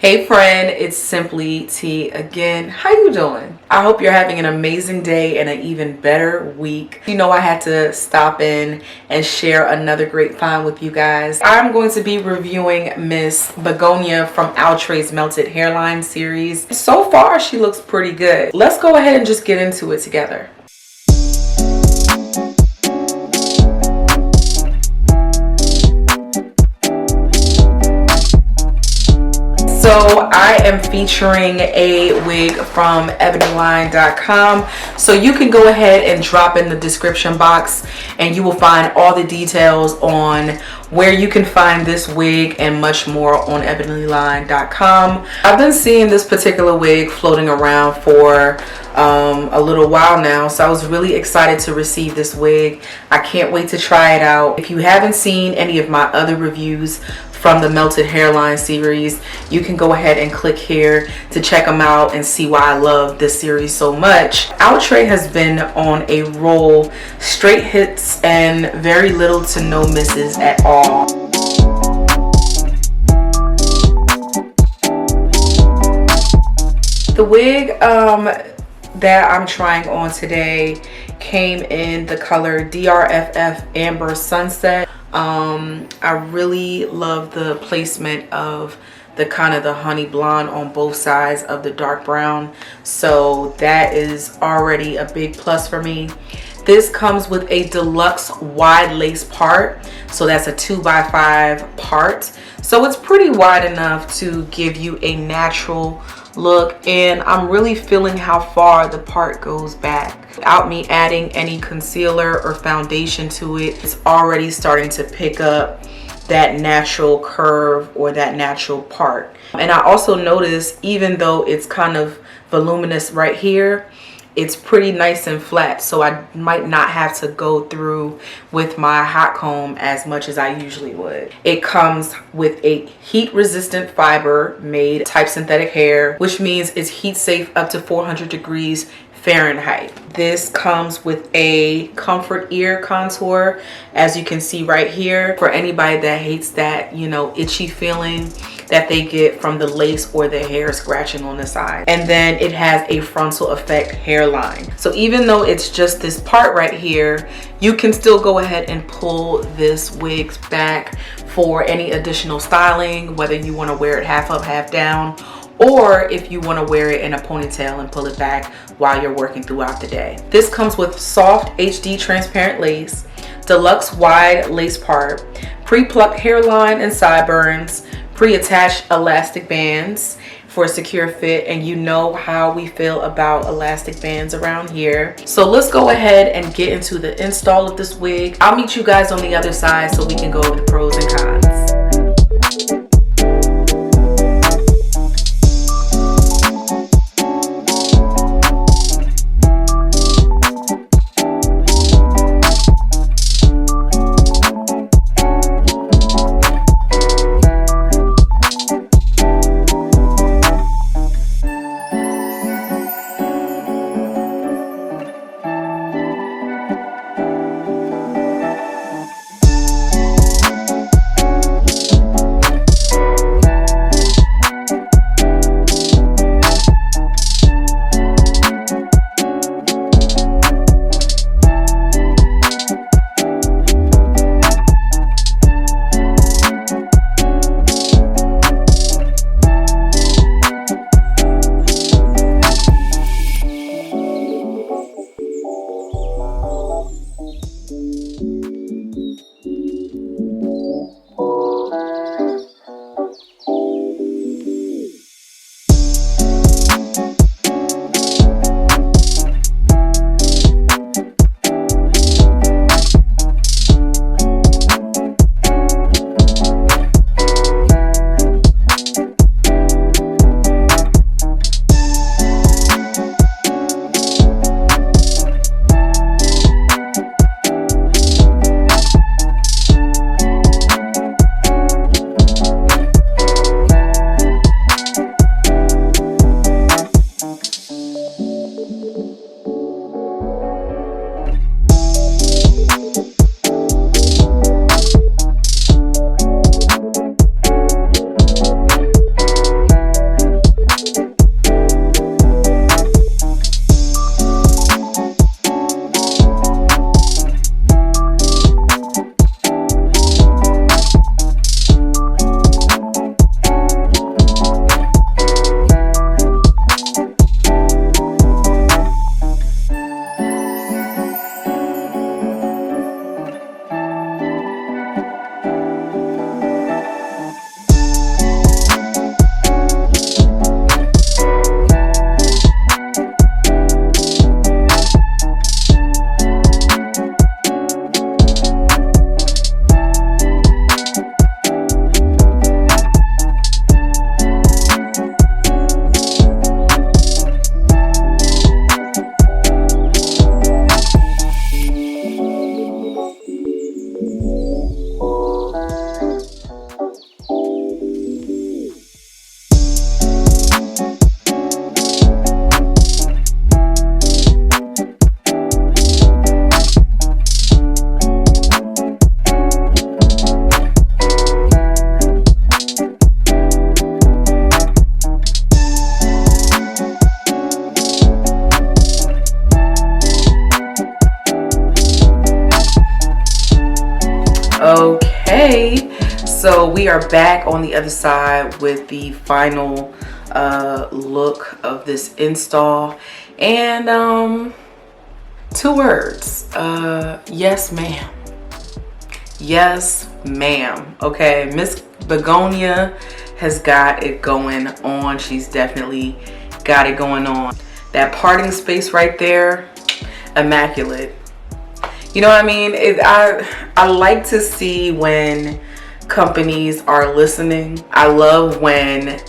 Hey friend, it's Simply T again. How you doing? I hope you're having an amazing day and an even better week. You know, I had to stop in and share another great find with you guys. I'm going to be reviewing Miss Begonia from Outre's Melted Hairline series. So far, she looks pretty good. Let's go ahead and just get into it together. So I am featuring a wig from ebonyline.com, so you can go ahead and drop in the description box and you will find all the details on where you can find this wig and much more on ebonyline.com. I've been seeing this particular wig floating around for a little while now, so I was really excited to receive this wig. I can't wait to try it out. If you haven't seen any of my other reviews from the Melted Hairline series, you can go ahead and click here to check them out and see why I love this series so much. Outre has been on a roll, straight hits and very little to no misses at all. The wig that I'm trying on today came in the color DRFF Amber Sunset. I really love the placement of the kind of the honey blonde on both sides of the dark brown, so that is already a big plus for me. This comes with a deluxe wide lace part, so that's a 2x5 part, so it's pretty wide enough to give you a natural look, and I'm really feeling how far the part goes back without me adding any concealer or foundation to it. It's already starting to pick up that natural curve or that natural part. And I also noticed, even though it's kind of voluminous right here, it's pretty nice and flat, so I might not have to go through with my hot comb as much as I usually would. It comes with a heat resistant fiber made type synthetic hair, which means it's heat safe up to 400 degrees Fahrenheit. This comes with a comfort ear contour, as you can see right here, for anybody that hates that, you know, itchy feeling that they get from the lace or the hair scratching on the side. And then it has a frontal effect hairline. So even though it's just this part right here, you can still go ahead and pull this wig back for any additional styling, whether you want to wear it half up, half down, or if you want to wear it in a ponytail and pull it back while you're working throughout the day. This comes with soft HD transparent lace, deluxe wide lace part, pre-plucked hairline and sideburns, pre-attached elastic bands for a secure fit, and you know how we feel about elastic bands around here. So let's go ahead and get into the install of this wig. I'll meet you guys on the other side so we can go over the pros and cons. we are back on the other side with the final look of this install, and 2 words. Yes ma'am. Yes ma'am. Okay, Miss Begonia has got it going on. She's definitely got it going on. That parting space right there, immaculate. You know what I mean? I like to see when companies are listening. I love when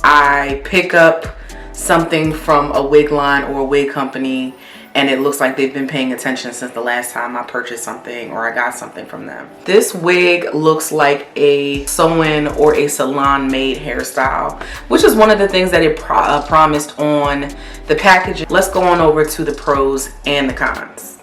I pick up something from a wig line or a wig company and it looks like they've been paying attention since the last time I purchased something or I got something from them. This wig looks like a sew-in or a salon made hairstyle, which is one of the things that it promised on the packaging. Let's go on over to the pros and the cons.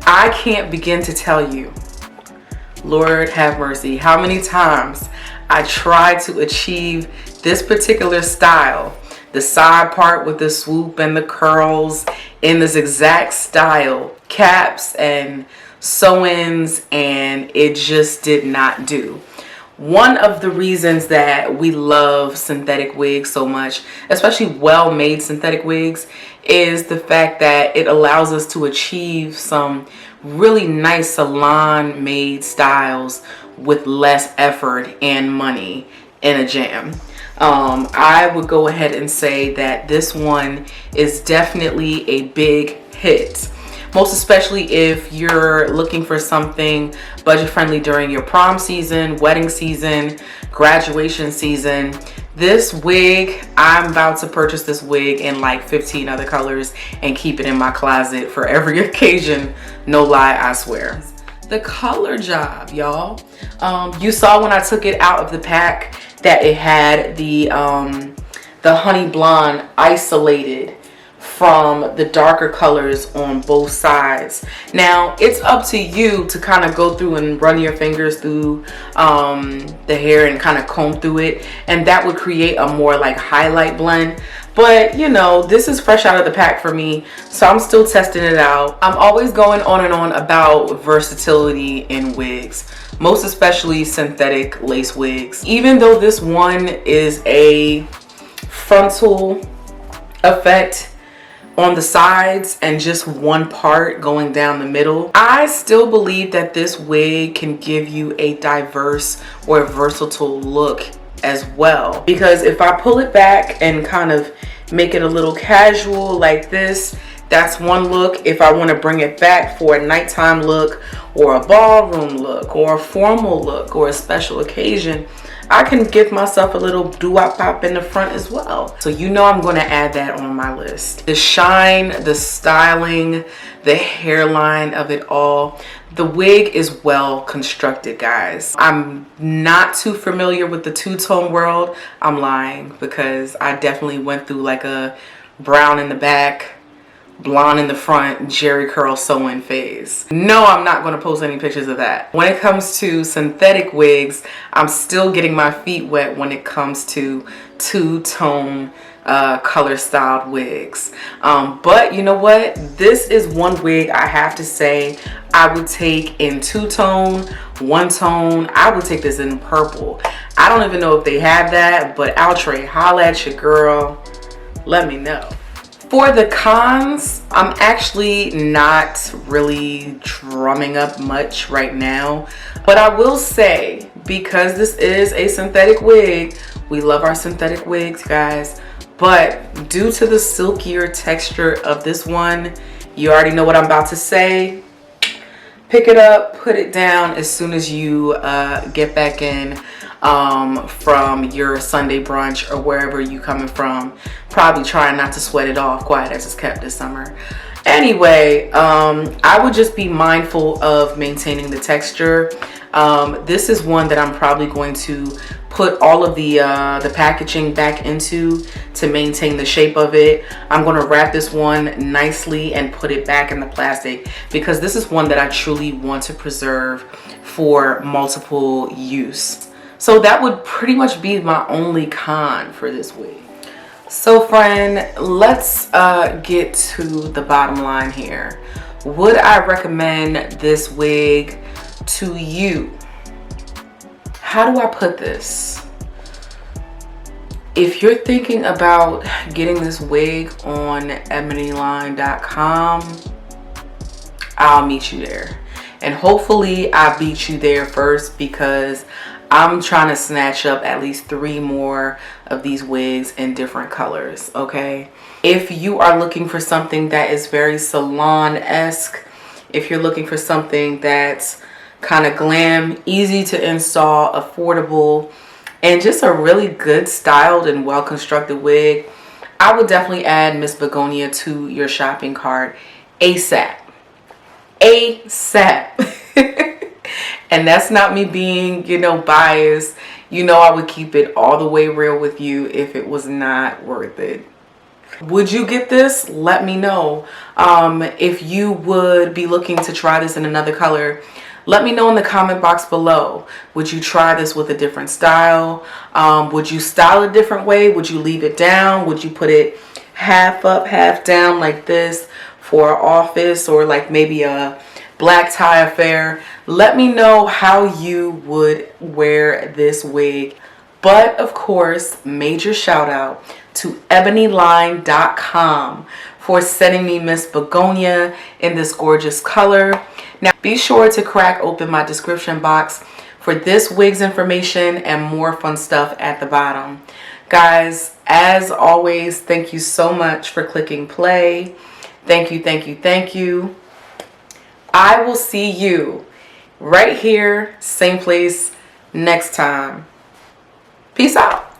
I can't begin to tell you, Lord have mercy, how many times I tried to achieve this particular style, the side part with the swoop and the curls in this exact style, caps and sew-ins, and it just did not do. One of the reasons that we love synthetic wigs so much, especially well-made synthetic wigs, is the fact that it allows us to achieve some really nice salon-made styles with less effort and money in a jam. I would go ahead and say that this one is definitely a big hit. Most especially if you're looking for something budget friendly during your prom season, wedding season, graduation season. This wig, I'm about to purchase this wig in like 15 other colors and keep it in my closet for every occasion. No lie, I swear. The color job, y'all. You saw when I took it out of the pack that it had the honey blonde isolated from the darker colors on both sides. Now it's up to you to kind of go through and run your fingers through the hair and kind of comb through it, and that would create a more like highlight blend. But you know, this is fresh out of the pack for me, so I'm still testing it out. I'm always going on and on about versatility in wigs, most especially synthetic lace wigs. Even though this one is a frontal effect on the sides and just one part going down the middle, I still believe that this wig can give you a diverse or versatile look as well. Because if I pull it back and kind of make it a little casual like this, that's one look. If I want to bring it back for a nighttime look or a ballroom look or a formal look or a special occasion, I can give myself a little doo-wop-pop in the front as well. So you know I'm going to add that on my list. The shine, the styling, the hairline of it all. The wig is well constructed, guys. I'm not too familiar with the two-tone world. I'm lying, because I definitely went through like a brown in the back, blonde in the front, jerry curl sew-in phase. No, I'm not going to post any pictures of that. When it comes to synthetic wigs, I'm still getting my feet wet when it comes to two-tone color styled wigs. But you know what? This is one wig I have to say I would take in two-tone, one-tone. I would take this in purple. I don't even know if they have that, but Outre, holla at your girl. Let me know. For the cons, I'm actually not really drumming up much right now, but I will say, because this is a synthetic wig, we love our synthetic wigs, guys, but due to the silkier texture of this one, you already know what I'm about to say. Pick it up, put it down as soon as you get back in from your Sunday brunch or wherever you coming from. Probably trying not to sweat it off, quiet as it's kept this summer. Anyway, I would just be mindful of maintaining the texture. This is one that I'm probably going to put all of the packaging back into to maintain the shape of it. I'm going to wrap this one nicely and put it back in the plastic, because this is one that I truly want to preserve for multiple use. So that would pretty much be my only con for this wig. So friend, let's get to the bottom line here. Would I recommend this wig to you? How do I put this? If you're thinking about getting this wig on ebonyline.com, I'll meet you there. And hopefully I beat you there first, because I'm trying to snatch up at least 3 more of these wigs in different colors, okay? If you are looking for something that is very salon-esque, if you're looking for something that's kind of glam, easy to install, affordable, and just a really good styled and well-constructed wig, I would definitely add Miss Begonia to your shopping cart ASAP. ASAP. And that's not me being, you know, biased. You know, I would keep it all the way real with you if it was not worth it. Would you get this? Let me know. If you would be looking to try this in another color, let me know in the comment box below. Would you try this with a different style? Would you style a different way? Would you leave it down? Would you put it half up, half down like this for office, or like maybe a black tie affair? Let me know how you would wear this wig. But of course, major shout out to ebonyline.com for sending me Miss Begonia in this gorgeous color. Now be sure to crack open my description box for this wig's information and more fun stuff at the bottom. Guys, as always, thank you so much for clicking play. Thank you, thank you, thank you. I will see you right here, same place, next time. Peace out.